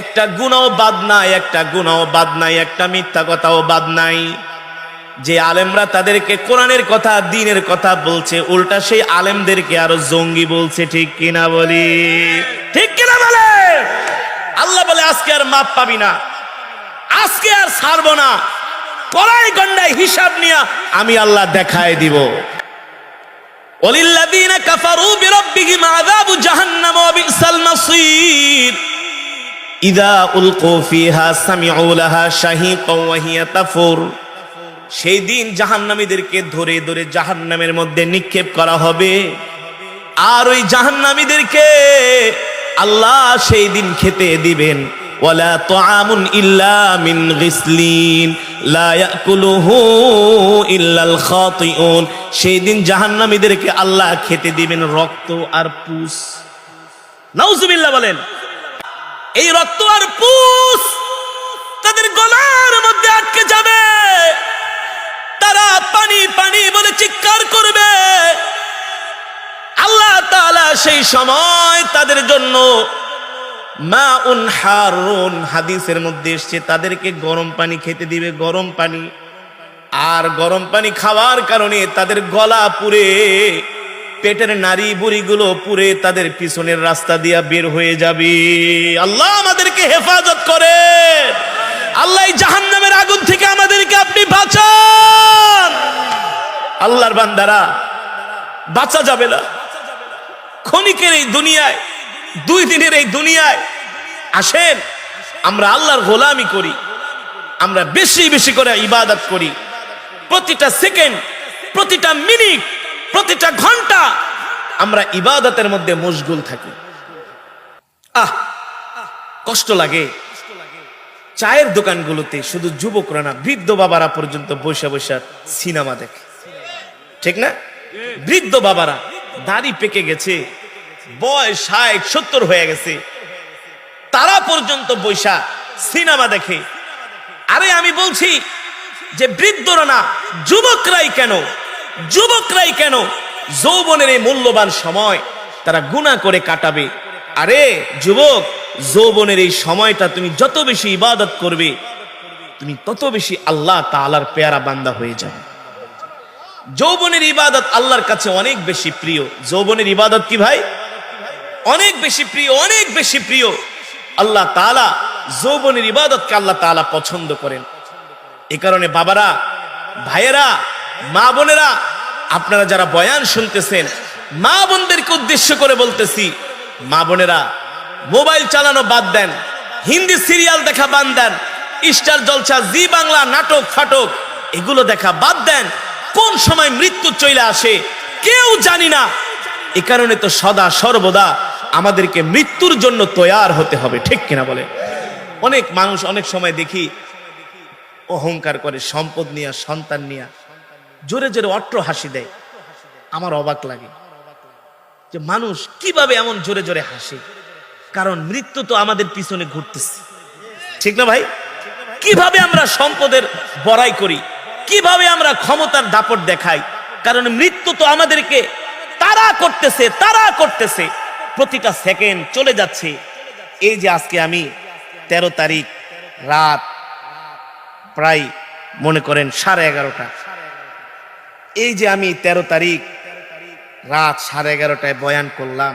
একটা গুনাহ বাদ নাই, একটা গুনাহ বাদ নাই, একটা মিথ্যা কথাও বাদ নাই। যে আলেমরা তাদেরকে কোরআনের কথা, দ্বীনের কথা বলছে, উল্টা সেই আলেমদেরকে আরো জঙ্গি বলছে, ঠিক কিনা বলি? ঠিক কিনা বলে? আল্লাহ বলে আজকে আর মাপ পাবি না, আজকে আর ছাড়বো না, কড়াই গন্ডায় হিসাব নিয়ে আমি আল্লাহ দেখায় দিব। ওয়ালিল্লাযীনা কাফারু বিরাব্বিহিম আযাবু জাহান্নাম ওয়া বিসাল মাসীর। ইযা উলকু ফিহা সামিউ লাহা শাহীকাও ওয়া হিয়া তাফুর। সেই দিন জাহান্নামীদেরকে ধরে ধরে জাহান্নামের মধ্যে নিক্ষেপ করা হবে, আর ওই জাহান্নামীদেরকে আল্লাহ সেই দিন খেতে দিবেন ওয়ালা তুআমুন ইল্লা মিন গিসলিন লা ইয়াকুলুহু ইল্লাল খাতিউন। সেই দিন জাহান্নামীদেরকে আল্লাহ খেতে দিবেন রক্ত আর পুস। নাউজুবিল্লাহ বলেন। এই রক্ত আর পুস তাদের গলার মধ্যে আটকে যাবে, তারা পানি পানি বলে চিৎকার করবে। আল্লাহ তাআলা সেই সময় তাদের জন্য মাউন হারুন, হাদিসের মধ্যে এসেছে, তাদেরকে গরম পানি খেতে দিবে, গরম পানি। আর গরম পানি খাওয়ার কারণে তাদের গলা পুড়ে, পেটের নাড়ি বুড়িগুলো পুড়ে তাদের পিছনের রাস্তা দিয়া বের হয়ে যাবে। আল্লাহ আমাদেরকে হেফাজত করে। আল্লাহ জাহান্নামের আগুন থেকে আমাদেরকে আপনি বাঁচান। আল্লাহর বান্দারা, বাঁচা যাবে না। ক্ষণিকের এই দুনিয়ায়, 2 দিনের এই দুনিয়ায় আসেন আমরা আল্লাহর গোলামি করি, আমরা বেশি বেশি করে ইবাদত করি। প্রতিটা সেকেন্ড, প্রতিটা মিনিট, প্রতিটা ঘন্টা আমরা ইবাদতের মধ্যে মশগুল থাকি। কষ্ট লাগে। চায়ের দোকানগুলোতে শুধু যুবকরা না, বৃদ্ধ বাবারা পর্যন্ত বসে বসে সিনেমা দেখে, ঠিক না? বৃদ্ধ বাবারা দাড়ি পেকে গেছে, বয়স 60-70 হয়ে গেছে, তারা পর্যন্ত বৈশা সিনেমা দেখে। আরে আমি বলছি যে বৃদ্ধরা না, যুবকরাই কেন, যুবকরাই কেন যৌবনের এই মূল্যবান সময় তারা গুনাহ করে কাটাবে? আরে যুবক, যৌবনের এই সময়টা তুমি যত বেশি ইবাদত করবে, তুমি তত বেশি আল্লাহ তাআলার পেয়ারা বান্দা হয়ে যাবে। যৌবনের ইবাদত আল্লাহর কাছে অনেক বেশি প্রিয়। যৌবনের ইবাদত কি ভাই? অনেক বেশি প্রিয়, অনেক বেশি প্রিয়। আল্লাহ তাআলা যৌবনের ইবাদতকে আল্লাহ তাআলা পছন্দ করেন। এই কারণে বাবারা, ভাইয়েরা, মা বোনেরা, আপনারা যারা বয়ান শুনতেছেন, মা বোনদেরকে উদ্দেশ্য করে বলতেছি, মা বোনেরা মোবাইল চালানো বাদ দেন, হিন্দি সিরিয়াল দেখা বাদ দেন, স্টার জলসা, জি বাংলা নাটক ফাটক এগুলো দেখা বাদ দেন। কোন সময় মৃত্যু চলে আসে কেউ জানি না। এ কারণে তো সদা সর্বদা আমাদেরকে মৃত্যুর জন্য তৈয়ার হতে হবে, ঠিক কিনা বলে? অনেক মানুষ অনেক সময় দেখি অহংকার করে, সম্পদ নিয়ে, সন্তান নিয়ে জোরে জোরে অট্ট হাসি দেয়। আমার অবাক লাগে। যে মানুষ কিভাবে এমন জোরে জোরে হাসে, কারণ মৃত্যু তো আমাদের পিছনে ঘুরতেছে, ঠিক না ভাই? কিভাবে আমরা সম্পদের বড়াই করি, কিভাবে আমরা ক্ষমতার দাপট দেখাই, কারণ মৃত্যু তো আমাদেরকে তাড়া করতেছে, প্রতিটা সেকেন্ড চলে যাচ্ছে। এই যে আজকে আমি 13 তারিখ রাত প্রায় মনে করেন 11:30, এই যে আমি 13 তারিখ রাত 11:30টায় বয়ান করলাম,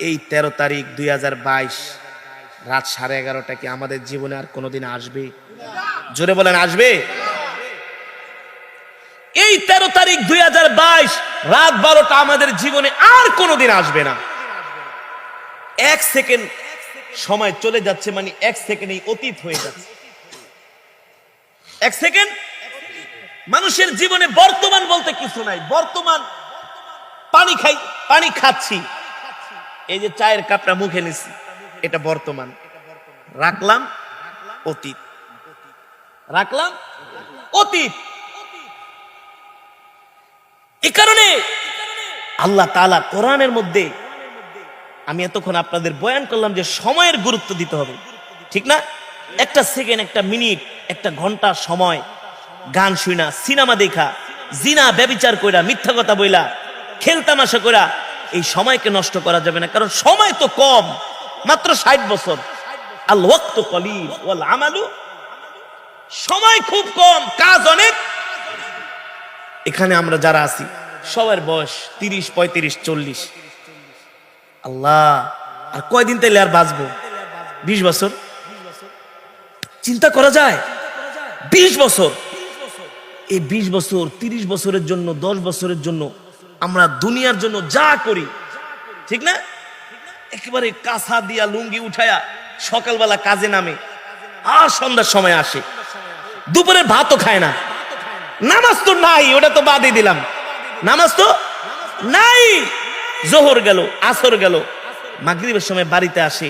এই 13 তারিখ 2022 রাত 11:30 কি আমাদের জীবনে আর কোনোদিন আসবে? জোরে বলেন, আসবে? এই 13 তারিখ 2022 রাত 12টা আমাদের জীবনে আর কোনোদিন আসবে না। এক সেকেন্ড সময় চলে যাচ্ছে, মানে এক সেকেন্ডেই অতীত হয়ে যাচ্ছে। এক সেকেন্ড মানুষের জীবনে বর্তমান বলতে কিছু নাই। বর্তমান পানি খাচ্ছি, এই যে চায়ের কাপটা মুখে নিছি, এটা বর্তমান। রাখলাম অতীত, এ কারণে আল্লাহ তাআলা কোরআনের মধ্যে, আমি এতক্ষণ আপনাদের বয়ান করলাম যে সময়ের গুরুত্ব দিতে হবে, ঠিক না? একটা সেকেন্ড, একটা মিনিট, একটা ঘন্টা সময় গান শুনা, সিনেমা দেখা, জিনা ব্যভিচার কইরা, মিথ্যা কথা বইলা, খেলতামাশা কইরা এই সময়কে নষ্ট করা যাবে না। কারণ সময় তো কম, মাত্র 60 বছর। আল ওয়াক্তু কলিল ওয়াল আমালু, সময় খুব কম, কাজ অনেক। এখানে আমরা যারা আছি সবার বয়স 30, 35, 40। আল্লাহ, আর কয়দিন তাইলে আর বাঁচবো? 20 বছর। চিন্তা করা যায়, 20 বছর। এই 20 বছর, 30 বছরের জন্য, 10 বছরের জন্য আমরা দুনিয়ার জন্য যা করি, ঠিক না? একেবারে কাঁসা দিয়া লুঙ্গি উঠায়া সকালবেলা কাজে নামে, আর সন্ধ্যার সময় আসে, দুপুরে ভাতও খায় না, নামাজ তো নাই, ওটা তো বাদই দিলাম, নামাজ তো নাই। জোহর গেল, আসর গেল, মাগরিবের সময় বাড়িতে আসে,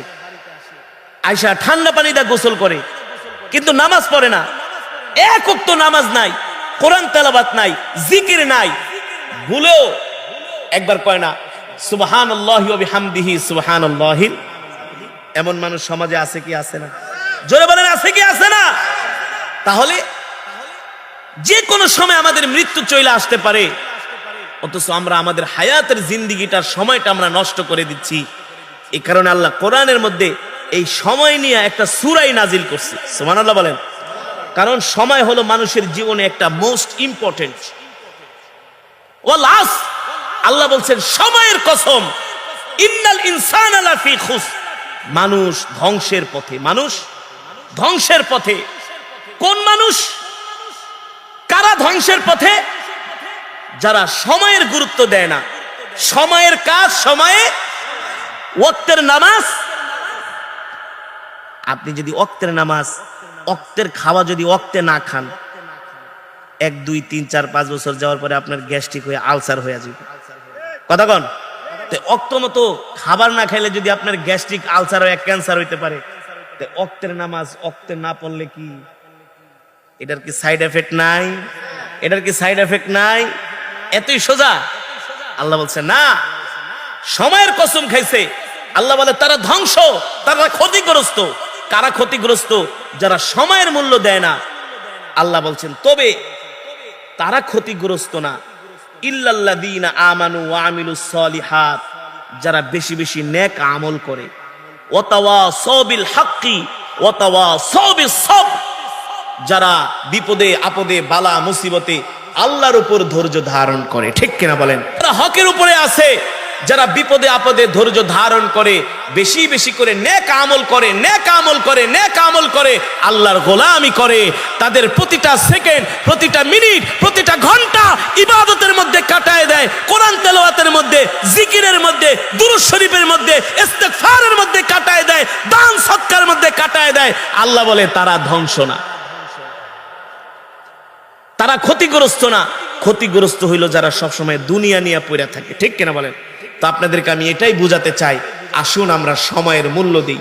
আয়সা ঠান্ডা পানি দিয়ে গোসল করে, কিন্তু নামাজ পড়ে না। এক ওয়াক্ত নামাজ নাই, কোরআন তেলাওয়াত নাই, জিকির নাই, ভুলেও একবার কয় না সুবহানাল্লাহি ওয়া বিহামদিহি সুবহানাল্লাহিল। এমন মানুষ সমাজে আছে কি আছে না? জোরে বলেন, আছে কি আছে না? তাহলে যে কোনো সময় আমাদের মৃত্যু চলে আসতে পারে, অথচ আমরা আমাদের হায়াতের জিন্দেগিটার সময়টা আমরা নষ্ট করে দিচ্ছি। এই কারণে আল্লাহ কোরআনের মধ্যে এই সময় নিয়ে একটা সূরা নাজিল করছে, সুবহানাল্লাহ বলেন। কারণ সময় হলো মানুষের জীবনে একটা মোস্ট ইম্পর্টেন্ট। ওয়াল আসর, আল্লাহ বলছেন সময়ের কসম, ইন্নাল ইনসানা লাফি খুসর, মানুষ ধ্বংসের পথে, মানুষ ধ্বংসের পথে। কোন মানুষ? কারা ধ্বংসের পথে? যারা সময়ের গুরুত্ব দেয় না, সময়ের কাজ সময়ে, ওয়াক্তের নামাজ। আপনি যদি ওয়াক্তের নামাজ, ওয়াক্তের খাওয়া যদি ওয়াক্তে না খান, 1, 2, 3, 4, 5 বছর যাওয়ার পরে আপনার গ্যাস্ট্রিক হয়ে আলসার হয়ে যাবে। কথা কন? ওয়াক্ত মতো খাবার না খাইলে যদি আপনার গ্যাস্ট্রিক, আলসার হয়ে ক্যান্সার হইতে পারে, ওয়াক্তের নামাজ ওয়াক্তে না পড়লে কি এটার কি সাইড এফেক্ট নাই? এটার কি সাইড এফেক্ট নাই? এতই সোজা। আল্লাহ বলছে না, সময়ের কসম খাইছে। আল্লাহ বলে তারা ধ্বংস, তারা ক্ষতিগ্রস্ত। কারা ক্ষতিগ্রস্ত? যারা সময়ের মূল্য দেয় না। আল্লাহ বলছেন তবে তারা ক্ষতিগ্রস্ত না, ইল্লাল্লাযীনা আমানু ওয়া আমিলুস সলিহাত, যারা বেশি বেশি নেক আমল করে, ওয়া তাওয়াসাউ বিল হাক্কি ওয়া তাওয়াসাউ বিস সবর, যারা বিপদে আপদে বালা মুসিবতে আল্লাহর উপর ধৈর্য ধারণ করে। ঠিক কিনা বলেন? যারা হকের উপরে আছে, যারা বিপদে আপদে ধৈর্য ধারণ করে, বেশি বেশি করে নেক আমল করে, নেক আমল করে, নেক আমল করে, আল্লাহর গোলামি করে, তাদের প্রতিটা সেকেন্ড, প্রতিটা মিনিট, প্রতিটা ঘন্টা ইবাদতের মধ্যে কাটায় দেয়, কোরআন তেলাওয়াতের মধ্যে, জিকিরের মধ্যে, দুরূদ শরীফের মধ্যে, ইস্তিগফারের মধ্যে কাটায় দেয়, দান সদকার মধ্যে কাটায় দেয়। আল্লাহ বলে তারা ধ্বংস না, তারা ক্ষতিগ্রস্ত না। ক্ষতিগ্রস্ত হইল যারা সবসময় দুনিয়া নিয়ে পড়ে থাকে। ঠিক কিনা বলেন? তো আপনাদেরকে আমি এটাই বুঝাতে চাই, আসুন আমরা সময়ের মূল্য দিই,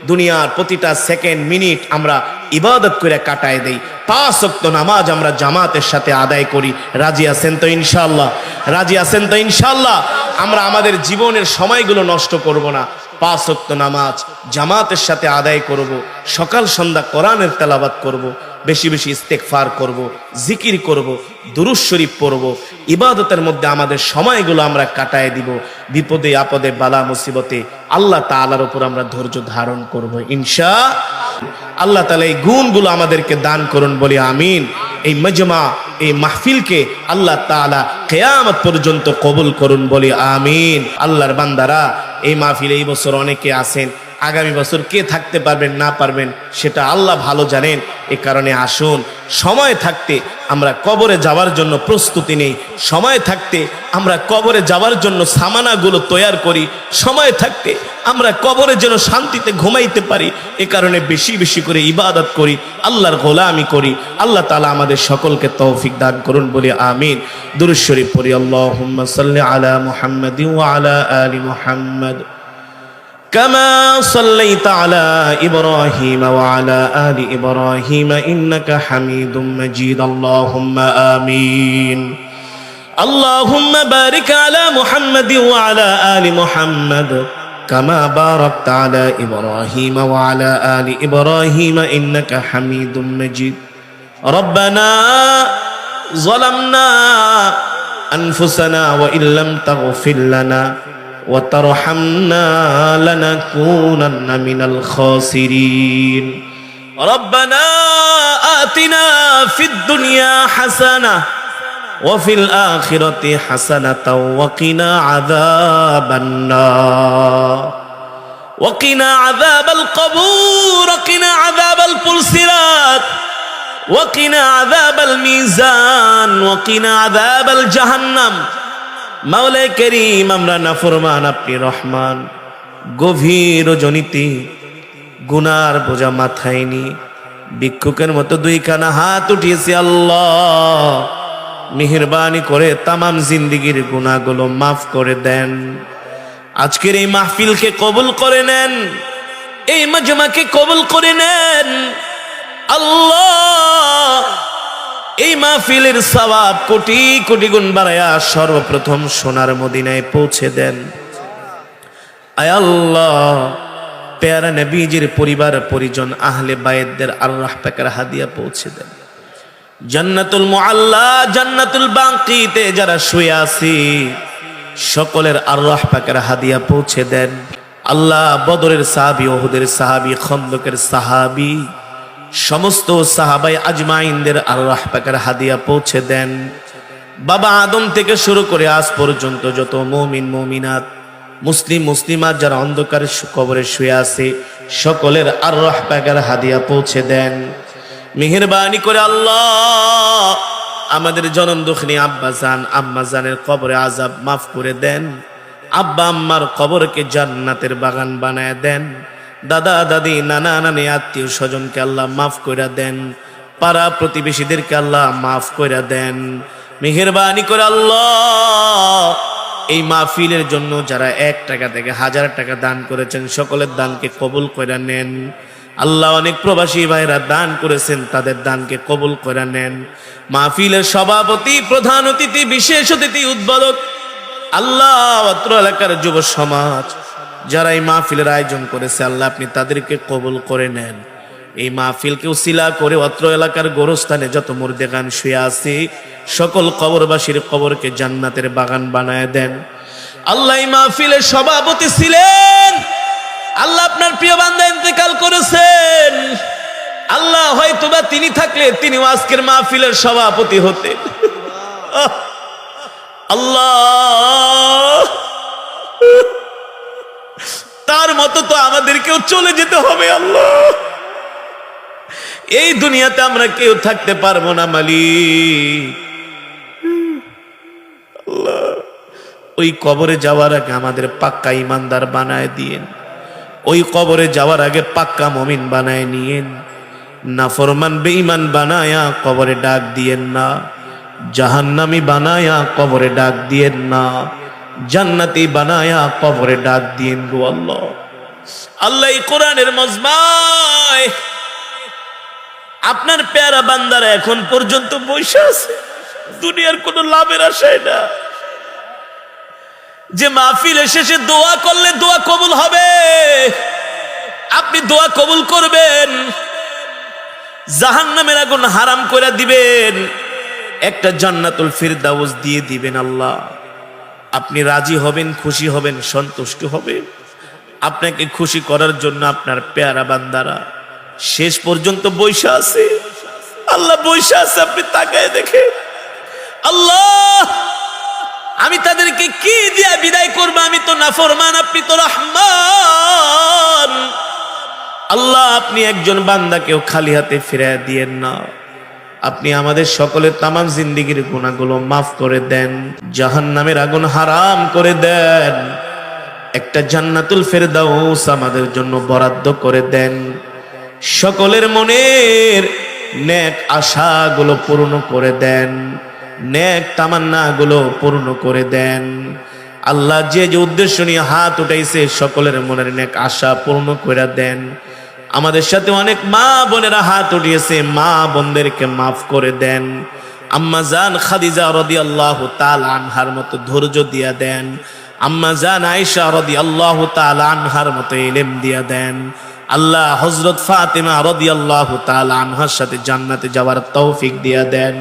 দুনিয়ার প্রতিটা সেকেন্ড মিনিট আমরা ইবাদত করে কাটায় দেই। 5 ওয়াক্ত নামাজ আমরা জামাতের সাথে আদায় করি। রাজি আছেন তো ইনশাআল্লাহ? রাজি আছেন তো ইনশাআল্লাহ? আমরা আমাদের জীবনের সময়গুলো নষ্ট করব না। 5 ওয়াক্ত নামাজ জামাতের সাথে আদায় করব, সকাল সন্ধ্যা কোরআনের তেলাওয়াত করব, বেশি বেশি ইস্তেগফার করব, জিকির করব, দুরূদ শরীফ পড়ব। ইবাদতের মধ্যে আমাদের সময়গুলো আমরা কাটায় দিব। বিপদে আপদে বালা মুসিবতে আল্লাহ তাআলার উপর আমরা ধৈর্য ধারণ করব ইনশাআল্লাহ। তাআলা এই গুণগুলো আমাদেরকে দান করুন বলি আমিন। এই মজমা, এই মাহফিলকে আল্লাহ তাআলা কিয়ামত পর্যন্ত কবুল করুন বলি আমিন। আল্লাহর বান্দারা, এই মাহফিলে এই বছর অনেকে আছেন, আগামী বছর কে থাকতে পারবেন না পারবেন সেটা আল্লাহ ভালো জানেন। এ কারণে আসুন, সময় থাকতে আমরা কবরে যাওয়ার জন্য প্রস্তুতি নেই। সময় থাকতে আমরা কবরে যাওয়ার জন্য সামানাগুলো তৈয়ার করি। সময় থাকতে আমরা কবরে যেন শান্তিতে ঘুমাইতে পারি, এ কারণে বেশি বেশি করে ইবাদত করি, আল্লাহর গোলামি করি। আল্লাহ তাআলা আমাদের সকলকে তৌফিক দান করুন বলি আমিন। দুরূদ শরীফ পড়ি। আল্লাহুম্মা সাল্লি আলা মুহাম্মাদিন ওয়া আলা আলি মুহাম্মাদ كما صليت على إبراهيم وعلى آل إبراهيم إنك حميد مجيد اللهم آمين اللهم بارك على محمد وعلى آل محمد كما باركت على إبراهيم وعلى آل إبراهيم إنك حميد مجيد ربنا ظلمنا أنفسنا وإن لم تغفر لنا وترحمنا لنكونن من الخاسرين ربنا آتنا في الدنيا حسنة وفي الآخرة حسنة وقنا عذاب النار وقنا عذاب القبور وقنا عذاب الفلسرات وقنا عذاب الميزان وقنا عذاب الجهنم মাওলাই করিম, আমরা নাফরমান, আপনি রহমান। গভীর রজনীতে গুনার বোঝা মাথায় নিয়ে ভিক্ষুকের মতো 2 খানা হাত উঠিয়েছি। আল্লাহ মেহেরবানি করে তামাম জিন্দেগির গুনাহগুলো মাফ করে দেন। আজকের এই মাহফিলকে কবুল করে নেন, এই মাজমাকে কবুল করে নেন। আল্লাহ এই মাহফিলের সওয়াব কোটি কোটি গুণ বাড়ায়া সর্বপ্রথম সোনার মদিনায় পৌঁছে দেন। আয় আল্লাহ, পেয়ারা নবীজির পরিবার পরিজন আহলে বায়তদের আল্লাহ পাকের হাদিয়া পৌঁছে দেন। জান্নাতুল মুআল্লা, জান্নাতুল বাকিতে যারা শুয়ে আছে সকলের আল্লাহ পাকের হাদিয়া পৌঁছে দেন। আল্লাহ বদরের সাহাবী, উহুদের সাহাবী, খন্দকের সাহাবী, সমস্ত সাহাবাই আজমাইনদের আল্লাহ পাকের হাদিয়া পৌঁছে দেন। বাবা আদম থেকে শুরু করে আজ পর্যন্ত যত মুমিন মুমিনাত, মুসলিম মুসলিমাত যারা অন্ধকার কবরে শুয়ে আছে সকলের আল্লাহ পাকের হাদিয়া পৌঁছে দেন। মেহেরবানি করে আল্লাহ আমাদের জনম দুঃখিনী আব্বা জান আম্মা জানের কবরে আযাব মাফ করে দেন। আব্বা আম্মার কবরকে জান্নাতের বাগান বানায় দেন। দাদা দাদি নানা নানি আত্মীয় স্বজনকে আল্লাহ মাফ করে দেন। পাড়া প্রতিবেশীদেরকে আল্লাহ মাফ করে দেন। মেহেরবানি করে আল্লাহ এই মাহফিলের জন্য যারা 1 টাকা থেকে 1000 টাকা দান করেছেন সকলের দানকে কবুল করে নেন। আল্লাহ অনেক প্রবাসী ভাইরা দান করেছেন, তাদের দানকে কবুল করে নেন। মাহফিলের সভাপতি, প্রধান অতিথি, বিশেষ অতিথি, উদ্বোধক আল্লাহ অত্র এলাকার যুব সমাজ যারা এই মাহফিলের আয়োজন করেছে আল্লাহ আপনি তাদেরকে কবুল করে নেন। এই মাহফিলকে উসিলা করে অত্র এলাকার গোরস্থানে যত মুর্দেগান শুয়ে আছে সকল কবরবাসীর কবরকে জান্নাতের বাগান বানায় দেন। আল্লাহ এই মাহফিলের সভাপতি ছিলেন, আল্লাহ আপনার প্রিয় বান্দা ইন্তেকাল করেছেন। আল্লাহ হয়তোবা তিনি থাকলে তিনি আজকের মাহফিলের সভাপতি হতেন। আল্লাহ তার মতো তো আমাদেরকেও চলে যেতে হবে। আল্লাহ এই দুনিয়াতে আমরা কেউ থাকতে পারবো না মালিক। আল্লাহ ওই কবরে যাওয়ার আগে আমাদের পাক্কা ইমানদার বানায় দিয়েন। ওই কবরে যাওয়ার আগে পাক্কা মুমিন বানায় নিয়েন। নাফরমান বেঈমান বানায়া কবরে ডাক দিয়েন না। জাহান্নামী বানায়া কবরে ডাক দিয়েন না। জান্নাতি বানায়া কবরে ডাক দিয়েন গো আল্লাহ। আল্লাহ এই কোরআনের মজমায় আপনার প্যারা বান্দারা এখন পর্যন্ত বসে আছে, দুনিয়ার কোনো লাভের আশায় না, যে মাহফিলের শেষে দোয়া করলে দোয়া কবুল হবে, আপনি দোয়া কবুল করবেন, জাহান্নামের আগুন হারাম করে দিবেন, একটা জান্নাতুল ফিরদাউস দিয়ে দিবেন। আল্লাহ আপনি রাজি হবেন, খুশি হবেন, সন্তুষ্ট হবেন। আপনাকে খুশি করার জন্য আপনার পেয়ারা বান্দারা শেষ পর্যন্ত বৈশা আছে। আল্লাহ বৈশা আছে, আপনি তাকায় দেখেন। আল্লাহ আমি তাদেরকে কি দিয়া বিদায় করবো? আমি তো নাফরমান, আপনি তো রহমান। আল্লাহ আপনি একজন বান্দাকেও খালি হাতে ফিরাইয়া দিয়েন না। আপনি আমাদের সকলের তামাম জিন্দেগির গুনাহগুলো মাফ করে দেন, জাহান্নামের আগুন হারাম করে দেন, একটা জান্নাতুল ফেরদাউস আমাদের জন্য বরাদ্দ করে দেন। সকলের মনের নেক আশাগুলো পূর্ণ করে দেন, নেক তামান্নাগুলো পূর্ণ করে দেন। আল্লাহ যে যে উদ্দেশ্য নিয়ে হাত উঠাইছে সকলের মনের নেক আশা পূর্ণ করে দেন। আমাদের সাথে অনেক মা বোনেরা হাত উঠিয়েছে, মা বোনদেরকে মাফ করে দেন। আম্মা জান খাদিজা রাদিয়াল্লাহু তাআলা আনহার মতো ধৈর্য দিয়া দেন, আম্মা জান আয়েশা রাদিয়াল্লাহু তাআলা আনহার মতো ইলম দিয়া দেন। আল্লাহ হযরত ফাতেমা রাদিয়াল্লাহু তাআলা আনহার সাথে জান্নাতে যাওয়ার তৌফিক দিয়া দেন।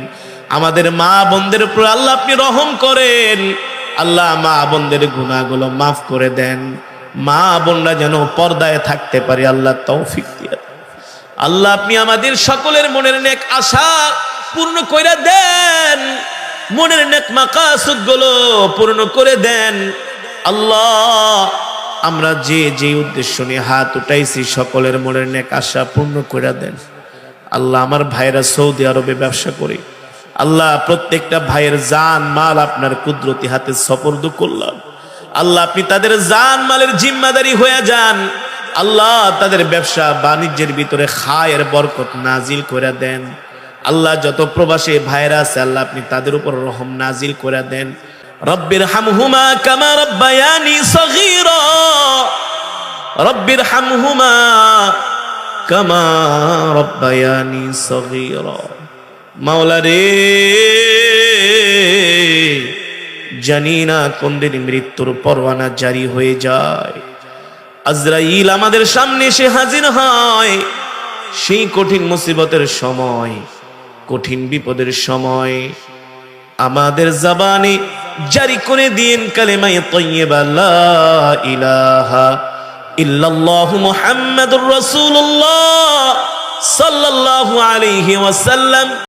আমাদের মা বোনদের উপর আল্লাহ আপনি রহম করেন। আল্লাহ মা বোনদের গুনাহগুলো মাফ করে দেন, মা বোনরা যেন পর্দায় থাকতে পারে আল্লাহ তৌফিক দিয়া দেন। আল্লাহ আপনি আমাদের সকলের মনের নেক আশা পূর্ণ করে দেন, মনের নেক মাকাসুদ গুলো পূর্ণ করে দেন। আল্লাহ আমরা যে যে উদ্দেশ্য নিয়ে হাত উঠাইছি সকলের মনের নেক আশা পূর্ণ করে দেন। আল্লাহ আমার ভাইরা সৌদি আরবে ব্যবসা করে, আল্লাহ প্রত্যেকটা ভাইয়ের জান মাল আপনার কুদরতি হাতে সুপর্দ করলাম। আল্লাহ আপনি তাদের জান মালের জিম্মাদারি হয়ে যান। আল্লাহ তাদের ব্যবসা বাণিজ্যের ভিতরে খায়ের বরকত নাজিল করে দেন। আল্লাহ যত প্রবাসী ভাইরা আছে আল্লাহ আপনি তাদের উপর রহম নাজিল করে দেন। রব্বির হামহুমা কামা রব্বায়ানি সগীরা, রব্বির হামহুমা কামা রব্বায়ানি সগীরা। মাওলা রে জানি না কোন দিন মৃত্যুর পরওয়ানা জারি হয়ে যায়, আজরাইল আমাদের সামনে এসে হাজির হয়। সেই কঠিন মুসিবতের সময়, কঠিন বিপদের সময় আমাদের জবানে জারি করে দিন কালেমায়ে তাইয়্যিবা লা ইলাহা ইল্লাল্লাহু মুহাম্মাদুর রাসূলুল্লাহ সাল্লাল্লাহু আলাইহি ওয়াসাল্লাম।